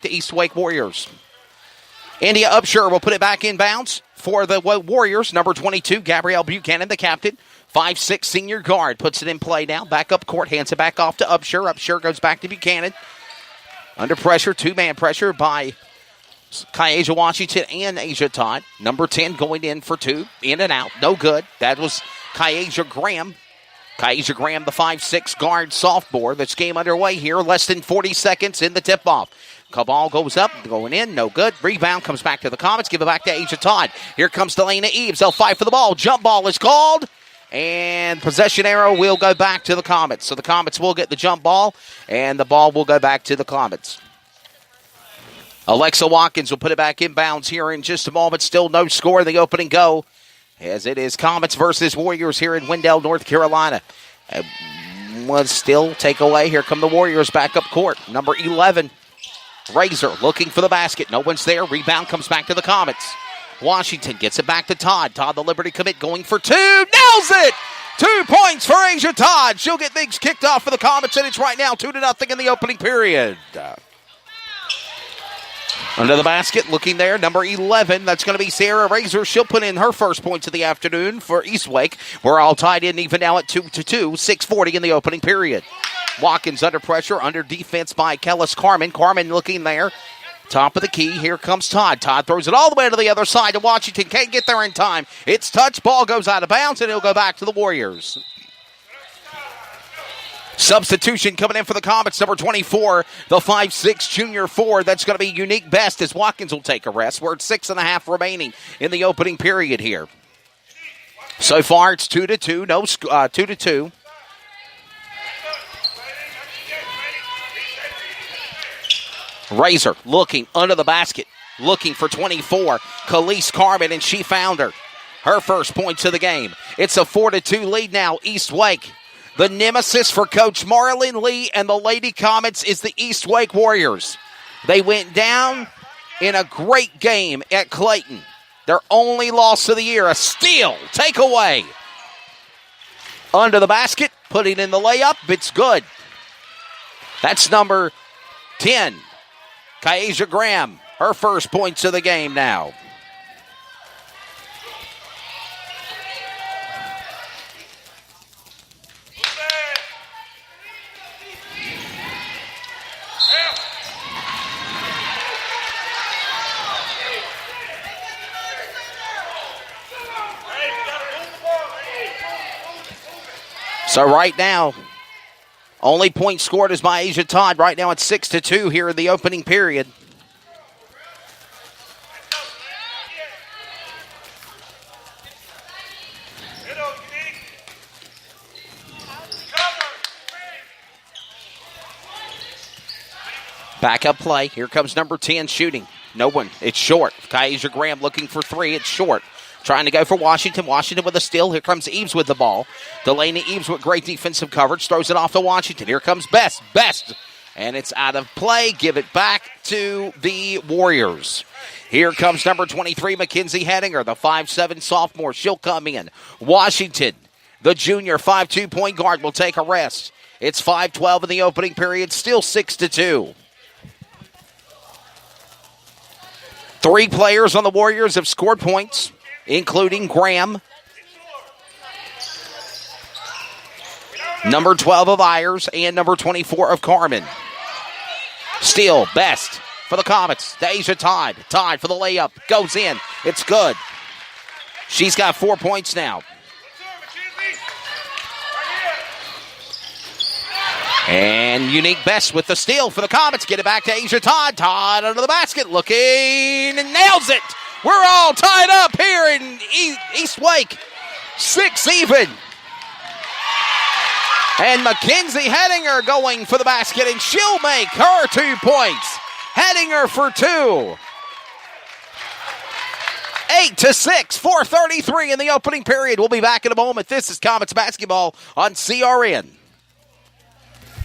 to East Wake Warriors. India Upshur will put it back in bounds for the Warriors. Number 22, Gabrielle Buchanan, the captain. 5'6" senior guard, puts it in play now. Back up court, hands it back off to Upshur. Upshur goes back to Buchanan. Under pressure, two-man pressure by Kyasia Washington and Asia Todd. Number 10 going in for two. In and out. No good. That was Kyasia Graham. Kyasia Graham, the 5'6" guard sophomore. This game underway here. Less than 40 seconds in the tip-off. Ball goes up, going in, no good. Rebound comes back to the Comets. Give it back to Asia Todd. Here comes Delana Eves. They'll fight for the ball. Jump ball is called. And possession arrow will go back to the Comets. So the Comets will get the jump ball, and the ball will go back to the Comets. Alexa Watkins will put it back in bounds here in just a moment. Still no score in the opening go, as it is Comets versus Warriors here in Wendell, North Carolina. Was still take away. Here come the Warriors back up court. Number 11, Razor looking for the basket. No one's there. Rebound comes back to the Comets. Washington gets it back to Todd. Todd, the Liberty commit, going for two. Nails it! 2 points for Asia Todd. She'll get things kicked off for the Comets, and it's right now 2-0 in the opening period. Under the basket, looking there, number 11. That's going to be Sarah Razor. She'll put in her first points of the afternoon for East Wake. We're all tied in even now at 2-2. 6:40 in the opening period. Watkins under pressure, under defense by Kellis Carmen. Carmen looking there. Top of the key. Here comes Todd. Todd throws it all the way to the other side, and Washington can't get there in time. It's touch. Ball goes out of bounds, and it'll go back to the Warriors. Substitution coming in for the Comets, number 24, the 5'6" junior forward. That's going to be Unique Best, as Watkins will take a rest. We're at 6.5 remaining in the opening period here. So far, it's 2-2. 2-2. Razor looking under the basket, looking for 24, Khalees Carmen, and she found her. Her first points of the game. It's a 4-2 lead now, East Wake. The nemesis for Coach Marlon Lee and the Lady Comets is the East Wake Warriors. They went down in a great game at Clayton. Their only loss of the year, a steal, takeaway. Under the basket, putting in the layup, it's good. That's number 10. Kyasia Graham, her first points of the game now. So right now, only point scored is by Asia Todd. Right now it's 6-2 here in the opening period. Backup play. Here comes number 10 shooting. No one. It's short. Kyasia Graham looking for three. It's short. Trying to go for Washington. Washington with a steal. Here comes Eves with the ball. Delaney Eves with great defensive coverage. Throws it off to Washington. Here comes Best. And it's out of play. Give it back to the Warriors. Here comes number 23, Mackenzie Hedinger, the 5'7" sophomore. She'll come in. Washington, the junior 5'2" point guard, will take a rest. It's 5:12 in the opening period. Still 6-2. 3 players on the Warriors have scored points, including Graham, number 12 of Ayers, and number 24 of Carmen. Steal, Best for the Comets. To Asia Todd. Todd for the layup. Goes in. It's good. She's got 4 points now. And Unique Best with the steal for the Comets. Get it back to Asia Todd. Todd under the basket. Looking and nails it. We're all tied up here in East Wake. 6 even. And Mackenzie Hedinger going for the basket, and she'll make her 2 points. Hedinger for 2. 8-6, 4:33 in the opening period. We'll be back in a moment. This is Comets basketball on CRN.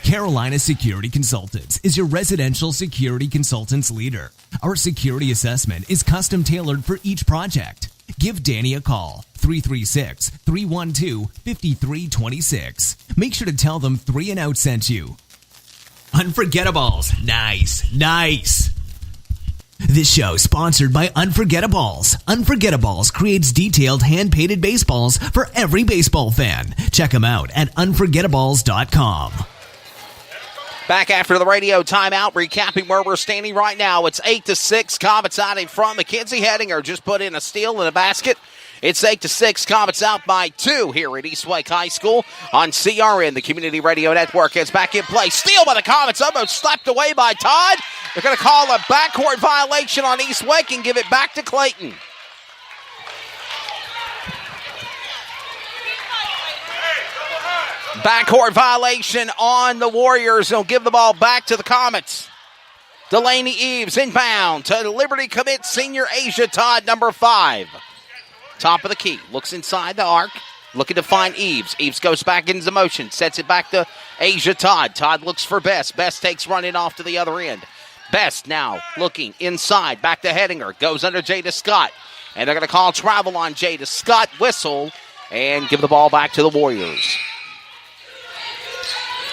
Carolina Security Consultants is your residential security consultants leader. Our security assessment is custom tailored for each project. Give Danny a call, 336-312-5326. Make sure to tell them 3 and Out sent you. Unforgettables. Nice. This show is sponsored by Unforgettables. Unforgettables creates detailed hand-painted baseballs for every baseball fan. Check them out at unforgettables.com. Back after the radio timeout, recapping where we're standing right now. It's 8-6. Comets out in front. Mackenzie Hedinger just put in a steal in a basket. It's 8-6. Comets out by 2 here at Eastwake High School on CRN, the Community Radio Network. It's back in play. Steal by the Comets, almost slapped away by Todd. They're going to call a backcourt violation on Eastwake and give it back to Clayton. Backcourt violation on the Warriors. They'll give the ball back to the Comets. Delaney Eves inbound to Liberty commit senior Asia Todd, number 5. Top of the key. Looks inside the arc. Looking to find Eves. Eves goes back into motion. Sets it back to Asia Todd. Todd looks for Best. Best takes running off to the other end. Best now looking inside. Back to Hedinger. Goes under Jada Scott. And they're going to call travel on Jada Scott. Whistle. And give the ball back to the Warriors.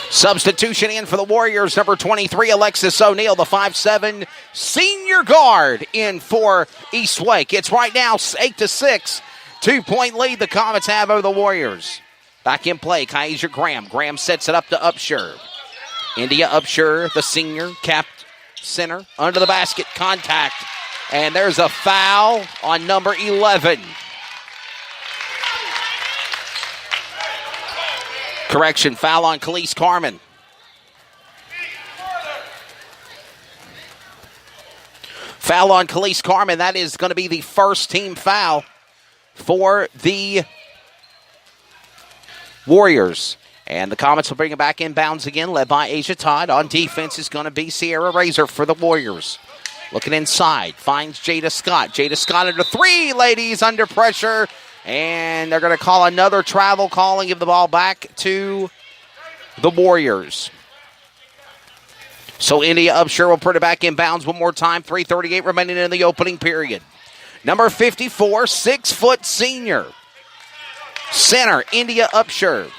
Substitution in for the Warriors, number 23, Alexis O'Neal, the 5'7" senior guard in for Eastwake. It's right now 8-6. 2-point lead the Comets have over the Warriors. Back in play, Kyasia Graham. Graham sets it up to Upshur. India Upshur, the senior, capped center, under the basket, contact. And there's a foul on number 11. Correction, foul on Khalees Carmen. Foul on Khalees Carmen. That is going to be the first team foul for the Warriors. And the Comets will bring it back inbounds again, led by Asia Todd. On defense is going to be Sierra Razor for the Warriors. Looking inside, finds Jada Scott. Jada Scott under 3, ladies, under pressure. And they're going to call another travel call and give the ball back to the Warriors. So India Upshur will put it back in bounds one more time. 3:38 remaining in the opening period. Number 54, 6-foot senior. Center, India Upshur.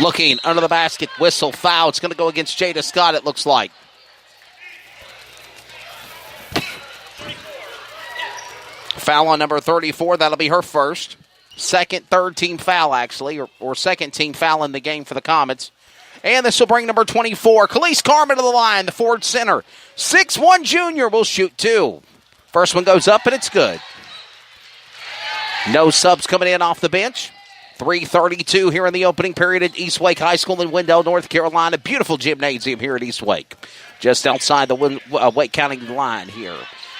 Looking under the basket, whistle, foul. It's going to go against Jada Scott, it looks like. Foul on number 34. That'll be her first. Second, third team foul, actually, or second team foul in the game for the Comets. And this will bring number 24, Khalees Carmen to the line, the forward center. 6'1" junior will shoot 2. First one goes up, and it's good. No subs coming in off the bench. 3:32 here in the opening period at Eastwake High School in Wendell, North Carolina. Beautiful gymnasium here at Eastwake. Just outside the Wake County line here.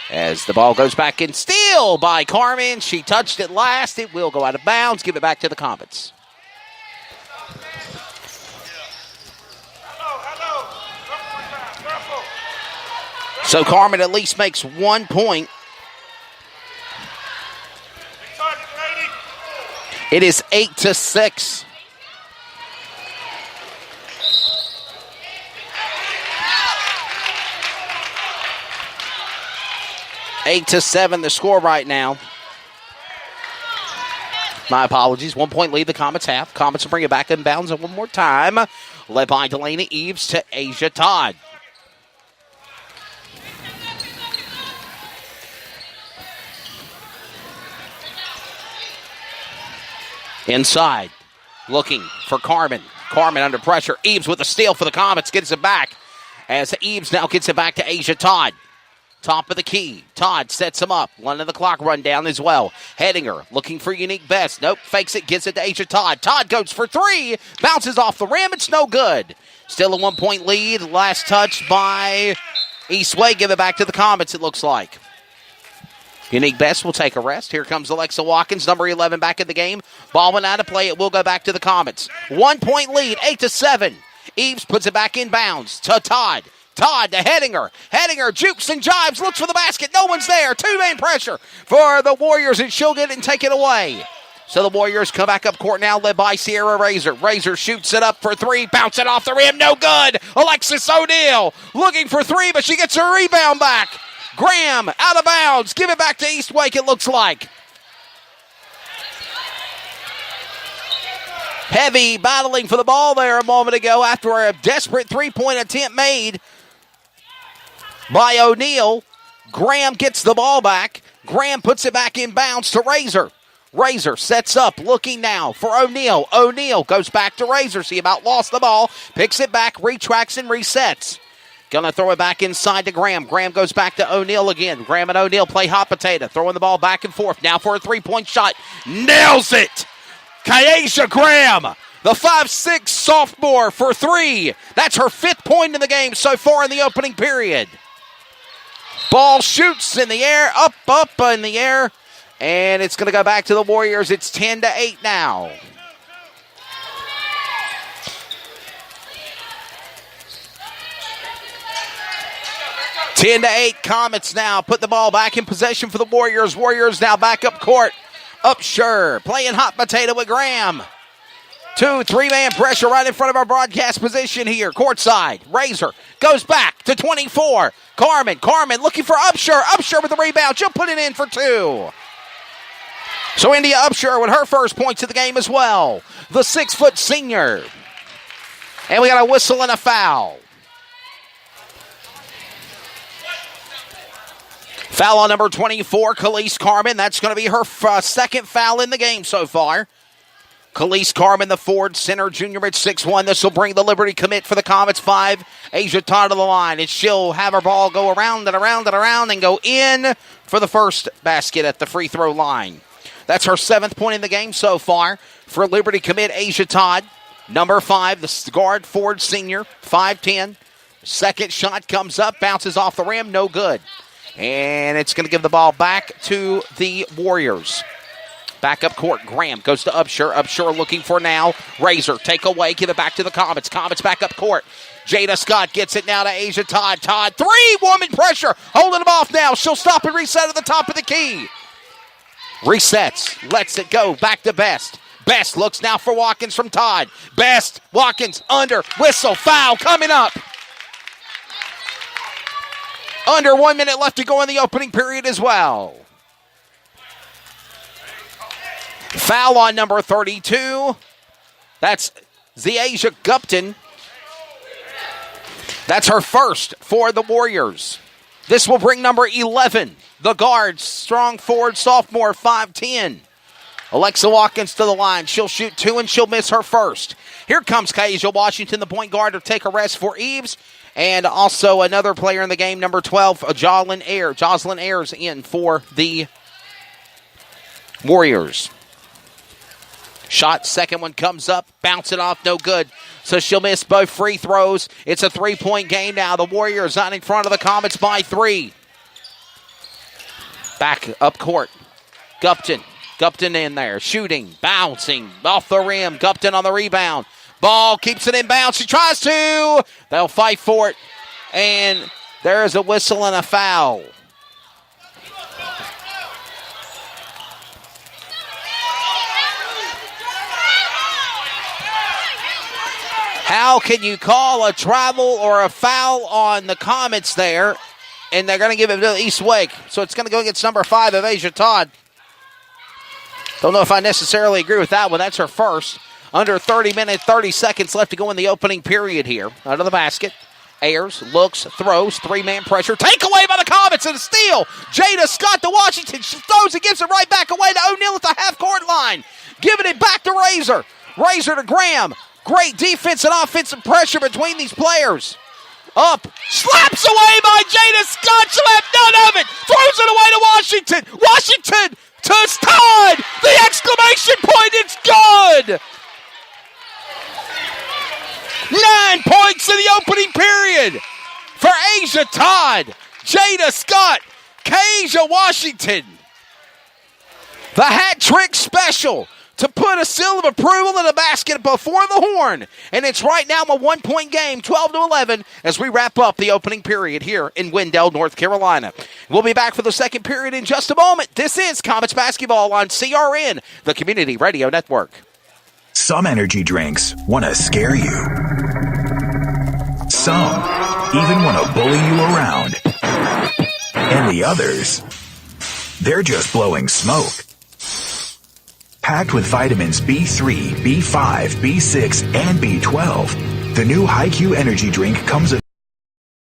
As the ball goes back in, steal by Carmen. She touched it last. It will go out of bounds. Give it back to the Comets. So Carmen at least makes 1 point. It is 8-6. Eight to 7, the score right now. My apologies. 1 point lead the Comets have. Comets will bring it back in bounds one more time. Led by Delaney Eves to Asia Todd. Inside. Looking for Carmen. Carmen under pressure. Eves with a steal for the Comets. Gets it back. As Eves now gets it back to Asia Todd. Top of the key. Todd sets him up. One of the clock run down as well. Hedinger looking for Unique Best. Nope. Fakes it. Gets it to Asia Todd. Todd goes for 3. Bounces off the rim. It's no good. Still a 1 point lead. Last touch by Eastway. Give it back to the Comets, it looks like. Unique Best will take a rest. Here comes Alexa Watkins, number 11, back in the game. Ball went out of play. It will go back to the Comets. 1 point lead, 8-7. Eves puts it back in bounds to Todd. Todd to Hedinger. Hedinger jukes and jives, looks for the basket. No one's there. 2-man pressure for the Warriors, and she'll get it and take it away. So the Warriors come back up court now, led by Sierra Razor. Razor shoots it up for 3, bounce it off the rim, no good. Alexis O'Neal looking for 3, but she gets her rebound back. Graham out of bounds. Give it back to Eastwake, it looks like. Heavy battling for the ball there a moment ago after a desperate three-point attempt made by O'Neal. Graham gets the ball back. Graham puts it back in bounds to Razor. Razor sets up, looking now for O'Neal. O'Neal goes back to Razor. He about lost the ball. Picks it back, retracts, and resets. Gonna throw it back inside to Graham. Graham goes back to O'Neal again. Graham and O'Neal play hot potato. Throwing the ball back and forth. Now for a three-point shot. Nails it! Kyaisha Graham, the 5'6" sophomore for three. That's her 5th point in the game so far in the opening period. Ball shoots in the air, up in the air. And it's going to go back to the Warriors. It's 10-8 now. Ten to 8, Comets now put the ball back in possession for the Warriors. Warriors now back up court. Upshur playing hot potato with Graham. 2-3-man pressure right in front of our broadcast position here. Courtside. Razor goes back to 24. Carmen looking for Upshur. Upshur with the rebound. She'll put it in for 2. So India Upshur with her first points of the game as well. The 6-foot senior. And we got a whistle and a foul. Foul on number 24, Khalees Carmen. That's going to be her second foul in the game so far. Khalees Carmen, the Ford Center junior at 6'1". This will bring the Liberty commit for the Comets 5. Asia Todd to the line, and she'll have her ball go around and around and around and go in for the first basket at the free throw line. That's her 7th point in the game so far for Liberty commit Asia Todd. Number 5, the guard, Ford Senior, 5'10". Second shot comes up, bounces off the rim, no good. And it's going to give the ball back to the Warriors. Back up court, Graham goes to Upshur. Upshur looking for now. Razor, take away, give it back to the Comets. Comets back up court. Jada Scott gets it now to Asia Todd. Todd, 3-woman pressure, holding them off now. She'll stop and reset at the top of the key. Resets, lets it go, back to Best. Best looks now for Watkins from Todd. Best, Watkins, under, whistle, foul coming up. Under 1 minute left to go in the opening period as well. Foul on number 32. That's Ziaja Gupton. That's her first for the Warriors. This will bring number 11, the guard, strong forward sophomore, 5'10". Alexa Watkins to the line. She'll shoot 2 and she'll miss her first. Here comes Kyaisha Washington, the point guard, to take a rest for Eves. And also another player in the game, number 12, Jocelyn Ayers. Jocelyn Ayers in for the Warriors. Shot, second one comes up, bounce it off, no good. So she'll miss both free throws. It's a 3-point game now. The Warriors out in front of the Comets by 3. Back up court. Gupton in there, shooting, bouncing, off the rim. Gupton on the rebound. Ball keeps it in bounds. She tries to. They'll fight for it. And there is a whistle and a foul. How can you call a travel or a foul on the Comets there? And they're going to give it to East Wake. So it's going to go against number 5 of Asia Todd. Don't know if I necessarily agree with that one. That's her first. Under 30 minutes, 30 seconds left to go in the opening period here. Out of the basket. Ayers looks, throws, 3-man pressure. Take away by the Comets and a steal. Jada Scott to Washington. She throws it, gives it right back away to O'Neal at the half-court line. Giving it back to Razor. Razor to Graham. Great defense and offensive pressure between these players. Up. Slaps away by Jada Scott. She'll have none of it. Throws it away to Washington. Washington to Todd. The exclamation point. It's good. 9 points in the opening period for Asia Todd, Jada Scott, Kyaisha Washington. The hat trick special to put a seal of approval in the basket before the horn. And it's right now a 1-point game, 12-11, as we wrap up the opening period here in Wendell, North Carolina. We'll be back for the second period in just a moment. This is Comets Basketball on CRN, the Community Radio Network. Some energy drinks want to scare you. Some even want to bully you around. And the others, they're just blowing smoke. Packed with vitamins B3, B5, B6, and B12, the new HiQ energy drink comes